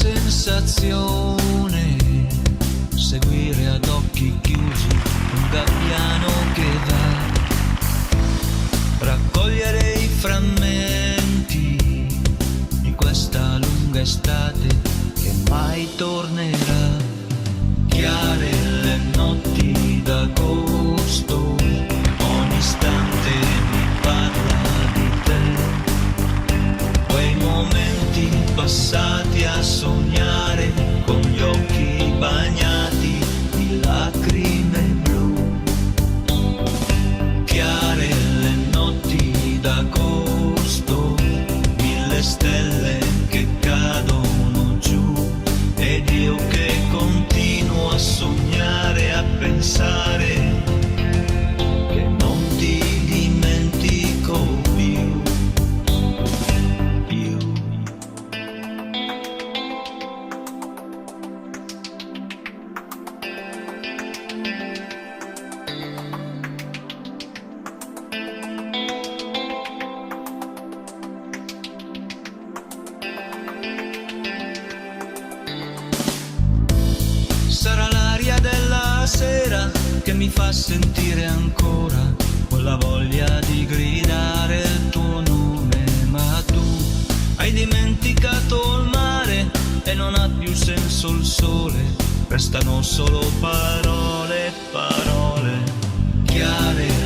sensazione seguire ad occhi chiusi un gabbiano che va, raccogliere i frammenti di questa lunga estate che mai tornerà. Chiare le notti d'agosto, ogni istante mi parla di te, quei momenti passati a sognare con gli occhi bagnati di lacrime blu. Chiare le notti d'agosto, mille stelle che cadono giù, ed io che continuo a sognare, a pensare che non ti dimentico più. Sarà l'aria della sera che mi fa sentire ancora quella voglia di gridare il tuo nome, ma tu hai dimenticato il mare e non ha più senso il sole, restano solo parole, parole chiare.